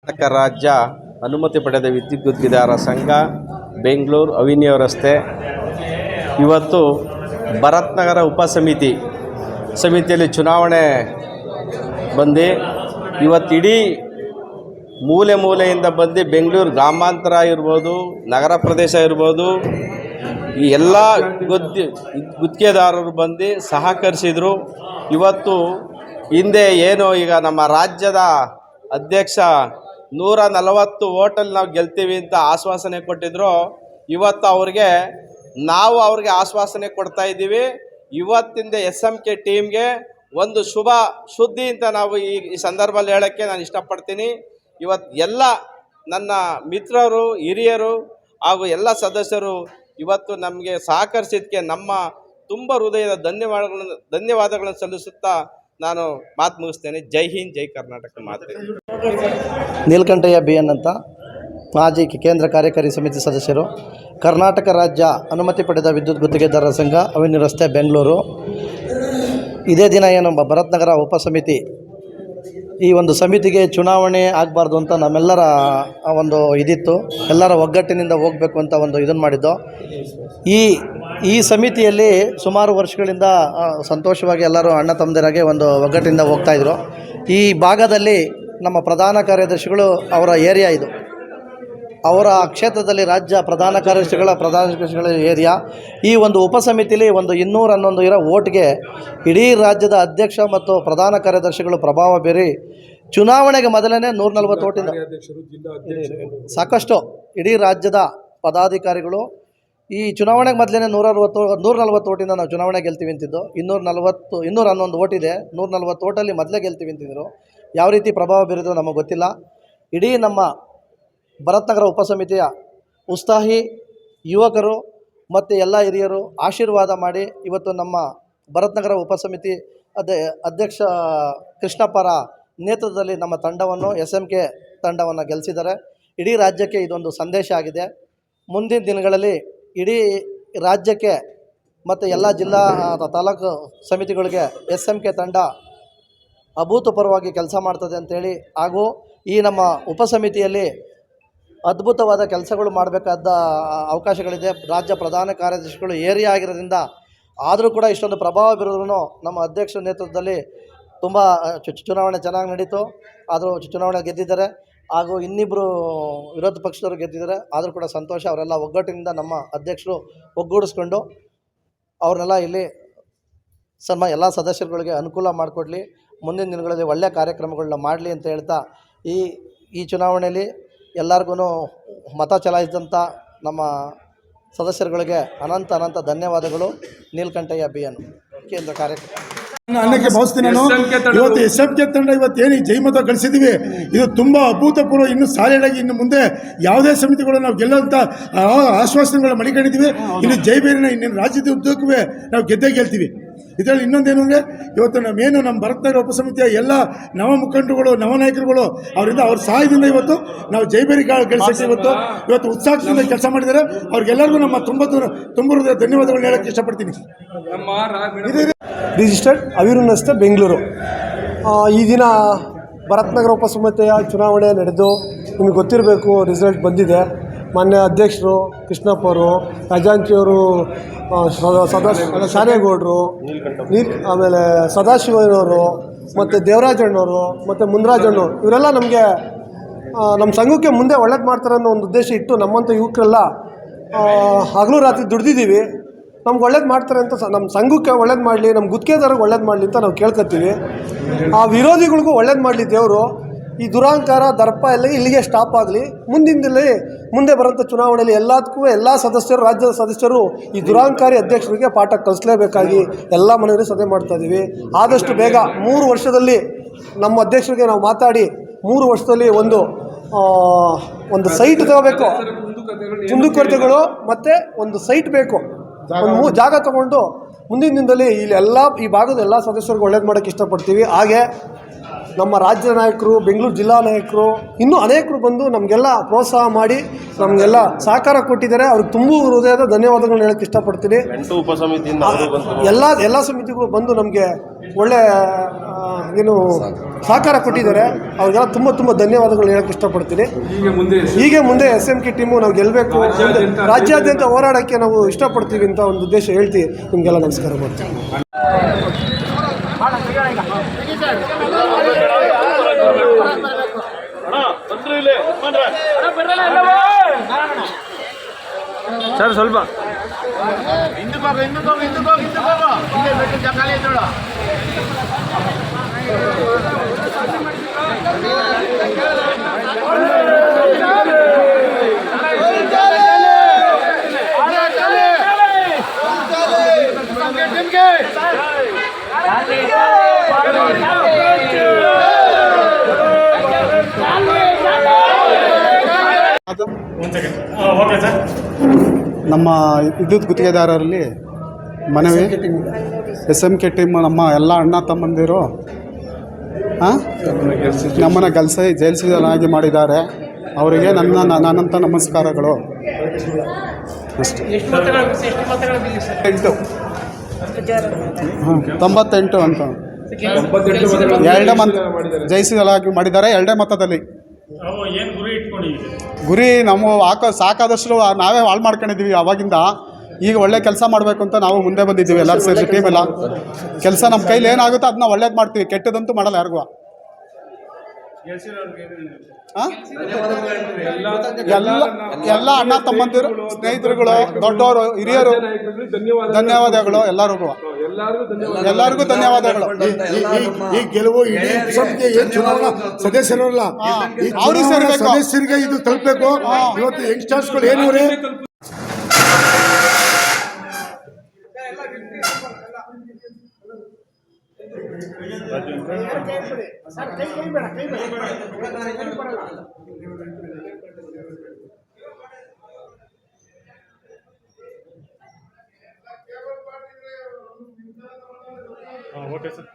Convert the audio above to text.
ಕರ್ನಾಟಕ ರಾಜ್ಯ ಅನುಮತಿ ಪಡೆದ ವಿದ್ಯುತ್ ಗುತ್ತಿಗೆದಾರರ ಸಂಘ ಬೆಂಗಳೂರು ಅವಿನ್ಯೂ ರಸ್ತೆ ಇವತ್ತು ಭರತ್ ನಗರ ಸಮಿತಿಯಲ್ಲಿ ಚುನಾವಣೆ ಬಂದು ಇವತ್ತು ಇಡೀ ಮೂಲೆಯಿಂದ ಬಂದು ಬೆಂಗಳೂರು ಗ್ರಾಮಾಂತರ ಇರ್ಬೋದು, ನಗರ ಪ್ರದೇಶ ಇರ್ಬೋದು, ಈ ಎಲ್ಲ ಗುತ್ತಿಗೆದಾರರು ಬಂದು ಸಹಕರಿಸಿದರು. ಇವತ್ತು ಹಿಂದೆ ಏನು ಈಗ ನಮ್ಮ ರಾಜ್ಯದ ಅಧ್ಯಕ್ಷ 140 ಓಟಲ್ಲಿ ನಾವು ಗೆಲ್ತೀವಿ ಅಂತ ಆಶ್ವಾಸನೆ ಕೊಟ್ಟಿದ್ರು. ಇವತ್ತು ನಾವು ಅವ್ರಿಗೆ ಆಶ್ವಾಸನೆ ಕೊಡ್ತಾ ಇದ್ದೀವಿ. ಇವತ್ತಿಂದ SMK ಟೀಮ್ಗೆ ಒಂದು ಶುಭ ಸುದ್ದಿ ಅಂತ ನಾವು ಈ ಸಂದರ್ಭದಲ್ಲಿ ಹೇಳೋಕ್ಕೆ ನಾನು ಇಷ್ಟಪಡ್ತೀನಿ. ಇವತ್ತು ಎಲ್ಲ ನನ್ನ ಮಿತ್ರರು, ಹಿರಿಯರು ಹಾಗೂ ಎಲ್ಲ ಸದಸ್ಯರು ಇವತ್ತು ನಮಗೆ ಸಹಕರಿಸಿದ್ದಕ್ಕೆ ನಮ್ಮ ತುಂಬ ಹೃದಯದ ಧನ್ಯವಾದಗಳನ್ನು ಸಲ್ಲಿಸುತ್ತಾ ನಾನು ಮಾತು ಮುಗಿಸ್ತೇನೆ. ಜೈ ಹಿಂದ್, ಜೈ ಕರ್ನಾಟಕ. ನೀಲಕಂಠಯ್ಯ BN ಅಂತ, ಮಾಜಿ ಕೇಂದ್ರ ಕಾರ್ಯಕಾರಿ ಸಮಿತಿ ಸದಸ್ಯರು, ಕರ್ನಾಟಕ ರಾಜ್ಯ ಅನುಮತಿ ಪಡೆದ ವಿದ್ಯುತ್ ಗುತ್ತಿಗೆದಾರರ ಸಂಘ ಅವಿನ್ಯೂ ರಸ್ತೆ ಬೆಂಗಳೂರು. ಇದೇ ದಿನ ಏನು ಭರತ್ ನಗರ ಉಪಸಮಿತಿ ಈ ಒಂದು ಸಮಿತಿಗೆ ಚುನಾವಣೆ ಆಗಬಾರ್ದು ಅಂತ ನಮ್ಮೆಲ್ಲರ ಒಂದು ಇದಿತ್ತು. ಎಲ್ಲರ ಒಗ್ಗಟ್ಟಿನಿಂದ ಹೋಗಬೇಕು ಅಂತ ಒಂದು ಇದನ್ನು ಮಾಡಿದ್ದು. ಈ ಸಮಿತಿಯಲ್ಲಿ ಸುಮಾರು ವರ್ಷಗಳಿಂದ ಸಂತೋಷವಾಗಿ ಎಲ್ಲರೂ ಅಣ್ಣ ತಮ್ಮದಿರಾಗೆ ಒಂದು ಒಗ್ಗಟ್ಟಿನಿಂದ ಹೋಗ್ತಾಯಿದ್ರು. ಈ ಭಾಗದಲ್ಲಿ ನಮ್ಮ ಪ್ರಧಾನ ಕಾರ್ಯದರ್ಶಿಗಳು ಅವರ ಏರಿಯಾ ಇದು, ಅವರ ಕ್ಷೇತ್ರದಲ್ಲಿ ರಾಜ್ಯ ಪ್ರಧಾನ ಕಾರ್ಯದರ್ಶಿಗಳ ಏರಿಯಾ. ಈ ಒಂದು ಉಪಸಮಿತಿಲಿ ಒಂದು 211 ಇರೋ ಓಟ್ಗೆ ಇಡೀ ರಾಜ್ಯದ ಅಧ್ಯಕ್ಷ ಮತ್ತು ಪ್ರಧಾನ ಕಾರ್ಯದರ್ಶಿಗಳು ಪ್ರಭಾವ ಬೀರಿ ಚುನಾವಣೆಗೆ ಮೊದಲೇ 140 ಓಟಿಂದ ಸಾಕಷ್ಟು ಇಡೀ ರಾಜ್ಯದ ಪದಾಧಿಕಾರಿಗಳು ಈ ಚುನಾವಣೆಗೆ ಮೊದಲೇ 140 ಓಟಿಂದ ನಾವು ಚುನಾವಣೆ ಗೆಲ್ತೀವಿ ಅಂತಿದ್ದು. 211 ಓಟಿದೆ, 140 ಓಟಲ್ಲಿ ಮೊದಲೇ ಗೆಲ್ತೀವಿ ಅಂತಿದ್ರು. ಯಾವ ರೀತಿ ಪ್ರಭಾವ ಬೀರಿದ್ರು ನಮಗೆ ಗೊತ್ತಿಲ್ಲ. ಇಡೀ ನಮ್ಮ ಭರತ್ ನಗರ ಉಪಸಮಿತಿಯ ಉತ್ಸಾಹಿ ಯುವಕರು ಮತ್ತು ಎಲ್ಲ ಹಿರಿಯರು ಆಶೀರ್ವಾದ ಮಾಡಿ ಇವತ್ತು ನಮ್ಮ ಭರತ್ ನಗರ ಉಪಸಮಿತಿ ಅಧ್ಯಕ್ಷ ಕೃಷ್ಣಪ್ಪರ ನೇತೃತ್ವದಲ್ಲಿ ನಮ್ಮ ತಂಡವನ್ನು SMK ತಂಡವನ್ನು ಗೆಲ್ಲಿಸಿದ್ದಾರೆ. ಇಡೀ ರಾಜ್ಯಕ್ಕೆ ಇದೊಂದು ಸಂದೇಶ ಆಗಿದೆ. ಮುಂದಿನ ದಿನಗಳಲ್ಲಿ ಇಡೀ ರಾಜ್ಯಕ್ಕೆ ಮತ್ತು ಎಲ್ಲ ಜಿಲ್ಲಾ ತಾಲೂಕು ಸಮಿತಿಗಳಿಗೆ SMK ತಂಡ ಅಭೂತಪೂರ್ವವಾಗಿ ಕೆಲಸ ಮಾಡ್ತದೆ ಅಂಥೇಳಿ, ಹಾಗೂ ಈ ನಮ್ಮ ಉಪಸಮಿತಿಯಲ್ಲಿ ಅದ್ಭುತವಾದ ಕೆಲಸಗಳು ಮಾಡಬೇಕಾದ ಅವಕಾಶಗಳಿದೆ. ರಾಜ್ಯ ಪ್ರಧಾನ ಕಾರ್ಯದರ್ಶಿಗಳು ಏರಿಯಾ ಆಗಿರೋದ್ರಿಂದ ಆದರೂ ಕೂಡ ಇಷ್ಟೊಂದು ಪ್ರಭಾವ ಬೀರೋದ್ರೂ ನಮ್ಮ ಅಧ್ಯಕ್ಷರ ನೇತೃತ್ವದಲ್ಲಿ ತುಂಬ ಚುನಾವಣೆ ಚೆನ್ನಾಗಿ ನಡೀತು. ಆದರೂ ಚುನಾವಣೆ ಗೆದ್ದಿದ್ದಾರೆ, ಹಾಗೂ ಇನ್ನಿಬ್ಬರು ವಿರೋಧ ಪಕ್ಷದವರು ಗೆದ್ದಿದ್ದಾರೆ. ಆದರೂ ಕೂಡ ಸಂತೋಷ. ಅವರೆಲ್ಲ ಒಗ್ಗಟ್ಟಿನಿಂದ ನಮ್ಮ ಅಧ್ಯಕ್ಷರು ಒಗ್ಗೂಡಿಸ್ಕೊಂಡು ಅವ್ರನ್ನೆಲ್ಲ ಇಲ್ಲಿ ಎಲ್ಲ ಸದಸ್ಯರುಗಳಿಗೆ ಅನುಕೂಲ ಮಾಡಿಕೊಡ್ಲಿ, ಮುಂದಿನ ದಿನಗಳಲ್ಲಿ ಒಳ್ಳೆಯ ಕಾರ್ಯಕ್ರಮಗಳನ್ನ ಮಾಡಲಿ ಅಂತ ಹೇಳ್ತಾ ಈ ಚುನಾವಣೆಯಲ್ಲಿ ಎಲ್ಲರಿಗೂ ಮತ ಚಲಾಯಿಸಿದಂಥ ನಮ್ಮ ಸದಸ್ಯರುಗಳಿಗೆ ಅನಂತ ಧನ್ಯವಾದಗಳು. ನೀಲಕಂಠಯ್ಯ BN, ಕೇಂದ್ರ ಕಾರ್ಯಕ್ರಮ. ಅನ್ನಕ್ಕೆ ಭಾವಿಸ್ತೀನಿ ನಾನು. ಇವತ್ತು SMK ತಂಡ ಇವತ್ತು ಏನು ಜೈಮತ ಗಳಿಸಿದ್ದೀವಿ, ಇದು ತುಂಬ ಅಭೂತಪೂರ್ವ. ಇನ್ನು ಸಾಲಿಡಾಗಿ ಇನ್ನು ಮುಂದೆ ಯಾವುದೇ ಸಮಿತಿಗಳು ನಾವು ಗೆಲ್ಲುವಂಥ ಆಶ್ವಾಸನೆಗಳನ್ನ ಮಡಿಕೊಂಡಿದ್ದೀವಿ. ಇನ್ನು ಜೈಬೇರಿನ ಇನ್ನೇನು ರಾಜ್ಯದ ಉದ್ದಕ್ಕೂ ನಾವು ಗೆಲ್ತೀವಿ. ಇದರಲ್ಲಿ ಇನ್ನೊಂದೇನು ಅಂದರೆ ಇವತ್ತು ನಮ್ಮ ಭರತ್ ನಗರ ಉಪಸಮಿತಿಯ ಎಲ್ಲ ನವ ಮುಖಂಡರುಗಳು, ನವನಾಯಕರುಗಳು ಅವರಿಂದ ಅವ್ರ ಸಹಾಯದಿಂದ ಇವತ್ತು ನಾವು ಜೈಬೇರಿ ಗಳಿಸಿ ಇವತ್ತು ಉತ್ಸಾಹದಿಂದ ಕೆಲಸ ಮಾಡಿದ್ದಾರೆ. ಅವ್ರಿಗೆಲ್ಲರಿಗೂ ನಮ್ಮ ತುಂಬ ಧನ್ಯವಾದಗಳನ್ನ ಹೇಳೋಕ್ಕೆ ಇಷ್ಟಪಡ್ತೀನಿ. ರಿಜಿಸ್ಟರ್ಡ್ ಅವಿನ್ಯೂ ರಸ್ತೆ ಬೆಂಗಳೂರು. ಈ ದಿನ ಭರತ್ ನಗರ ಉಪಸಮಿತಿಯ ಚುನಾವಣೆ ನಡೆದು ನಿಮಗೆ ಗೊತ್ತಿರಬೇಕು, ರಿಸಲ್ಟ್ ಬಂದಿದೆ. ಮಾನ್ಯ ಅಧ್ಯಕ್ಷರು ಕೃಷ್ಣಪ್ಪ ಅವರು, ಖಜಾಂಚಿಯವರು ಶಾನೇಗೌಡರು, ಆಮೇಲೆ ಸದಾಶಿವನವರು, ಮತ್ತು ದೇವರಾಜಣ್ಣವರು, ಮತ್ತು ಮುನ್ರಾಜಣ್ಣು, ಇವರೆಲ್ಲ ನಮಗೆ ನಮ್ಮ ಸಂಘಕ್ಕೆ ಮುಂದೆ ಒಳ್ಳೇದು ಮಾಡ್ತಾರೆ ಅನ್ನೋ ಒಂದು ಉದ್ದೇಶ ಇಟ್ಟು ನಮ್ಮಂಥ ಯುವಕರೆಲ್ಲ ಹಗಲು ರಾತ್ರಿ ದುಡ್ದಿದ್ದೀವಿ. ನಮ್ಗೆ ಒಳ್ಳೇದು ಮಾಡ್ತಾರೆ ಅಂತ ನಮ್ಮ ಸಂಘಕ್ಕೆ ಒಳ್ಳೇದು ಮಾಡಲಿ, ನಮ್ಮ ಗುತ್ತಿಗೆದಾರರಿಗೆ ಒಳ್ಳೇದು ಮಾಡಲಿ ಅಂತ ನಾವು ಕೇಳ್ಕೊತೀವಿ. ಆ ವಿರೋಧಿಗಳಿಗೂ ಒಳ್ಳೇದು ಮಾಡಲಿ ದೇವರು. ಈ ದುರಾಂಕಾರ ದರ್ಪ ಎಲ್ಲ ಇಲ್ಲಿಗೆ ಸ್ಟಾಪ್ ಆಗಲಿ. ಮುಂದೆ ಬರೋಂಥ ಚುನಾವಣೆಯಲ್ಲಿ ಎಲ್ಲದಕ್ಕೂ ಎಲ್ಲ ಸದಸ್ಯರು, ರಾಜ್ಯದ ಸದಸ್ಯರು ಈ ದುರಾಂಕಾರಿ ಅಧ್ಯಕ್ಷರಿಗೆ ಪಾಠ ಕಲಿಸಲೇಬೇಕಾಗಿ ಎಲ್ಲ ಮನೆಯಲ್ಲಿ ಸಭೆ ಮಾಡ್ತಾಯಿದ್ದೀವಿ. ಆದಷ್ಟು ಬೇಗ 3 ವರ್ಷದಲ್ಲಿ ನಮ್ಮ ಅಧ್ಯಕ್ಷರಿಗೆ ನಾವು ಮಾತಾಡಿ 3 ವರ್ಷದಲ್ಲಿ ಒಂದು ಸೈಟ್ ತಗೋಬೇಕು, ಕುಂದುಕೊರತೆಗಳು ಮತ್ತು ಒಂದು ಸೈಟ್ ಬೇಕು, ಒಂದು ಜಾಗ ತೊಗೊಂಡು ಮುಂದಿನ ದಿನದಲ್ಲಿ ಈ ಭಾಗದ ಎಲ್ಲ ಸದಸ್ಯರಿಗೆ ಒಳ್ಳೇದು ಮಾಡೋಕ್ಕೆ ಇಷ್ಟಪಡ್ತೀವಿ. ಹಾಗೆ ನಮ್ಮ ರಾಜ್ಯ ನಾಯಕರು, ಬೆಂಗಳೂರು ಜಿಲ್ಲಾ ನಾಯಕರು, ಇನ್ನೂ ಅನೇಕರು ಬಂದು ನಮಗೆಲ್ಲ ಪ್ರೋತ್ಸಾಹ ಮಾಡಿ ನಮಗೆಲ್ಲ ಸಹಕಾರ ಕೊಟ್ಟಿದ್ದಾರೆ. ಅವ್ರಿಗೆ ತುಂಬ ಹೃದಯದ ಧನ್ಯವಾದಗಳನ್ನ ಹೇಳೋಕ್ಕೆ ಇಷ್ಟಪಡ್ತೀನಿ. ಎಲ್ಲ ಸಮಿತಿಗಳು ಬಂದು ನಮಗೆ ಒಳ್ಳೆ ಸಹಕಾರ ಕೊಟ್ಟಿದ್ದಾರೆ. ಅವ್ರಿಗೆಲ್ಲ ತುಂಬ ಧನ್ಯವಾದಗಳು ಹೇಳೋಕ್ಕೆ ಇಷ್ಟಪಡ್ತೀನಿ. ಹೀಗೆ ಮುಂದೆ SMK ಟೀಮು ನಾವು ಗೆಲ್ಲಬೇಕು, ರಾಜ್ಯಾದ್ಯಂತ ಹೋರಾಡೋಕ್ಕೆ ನಾವು ಇಷ್ಟಪಡ್ತೀವಿ ಅಂತ ಒಂದು ಉದ್ದೇಶ ಹೇಳ್ತೀವಿ. ನಿಮಗೆಲ್ಲ ನಮಸ್ಕಾರ ಮಾಡ್ತೀನಿ. ಸರ್ ಸ್ವಲ್ಪ ನಮ್ಮ ವಿದ್ಯುತ್ ಗುತ್ತಿಗೆದಾರರಲ್ಲಿ ಮನವಿ, SMK ಟೀಮ್ ನಮ್ಮ ಎಲ್ಲ ಅಣ್ಣ ತಮ್ಮಂದಿರು ನಮ್ಮನ್ನು ಜಯಿಸಿದಲಾಗಿ ಮಾಡಿದ್ದಾರೆ. ಅವರಿಗೆ ನನ್ನಂಥ ನಮಸ್ಕಾರಗಳು. ಅಷ್ಟೇ. 98 ಅಂತ ಎರಡೇ ಜಯಿಸಿದಲಾಗಿ ಮಾಡಿದ್ದಾರೆ. ಎರಡೇ ಮತದಲ್ಲಿ. ಗುರಿ ನಮ್ಮ ಸಾಕಾದಷ್ಟು ನಾವೇ ಹಾಳು ಮಾಡ್ಕೊಂಡಿದ್ದೀವಿ ಅವಾಗಿಂದ. ಈಗ ಒಳ್ಳೆ ಕೆಲಸ ಮಾಡಬೇಕು ಅಂತ ನಾವು ಮುಂದೆ ಬಂದಿದ್ದೀವಿ. ಎಲ್ಲರೂ ಸೇರಿ ಟೀಮೆಲ್ಲ ಕೆಲಸ ನಮ್ಮ ಕೈಲಿ ಏನಾಗುತ್ತೋ ಅದನ್ನ ಒಳ್ಳೇದು ಮಾಡ್ತೀವಿ, ಕೆಟ್ಟದಂತೂ ಮಾಡಲ್ಲ ಯಾರಿಗೂ. ಎಲ್ಲ ಅಣ್ಣ ತಮ್ಮಂದಿರು, ಸ್ನೇಹಿತರುಗಳು, ದೊಡ್ಡವರು, ಹಿರಿಯರು, ಧನ್ಯವಾದಗಳು ಎಲ್ಲರಿಗೂ ಧನ್ಯವಾದಗಳು. ಈ ಗೆಲುವು ಇಡೀ ಸಂಸ್ಥೆಗೆ ಏನು ಚುನಾವಣಾ ಸದಸ್ಯರಲ್ಲ, ಸದಸ್ಯರಿಗೆ ಇದು ತಲುಪಬೇಕು. ಇವತ್ತು ಯಂಗ್ಸ್ಟರ್ಸ್ಗಳು ಏನವ್ರೆ ಓಕೆ ಸರ್.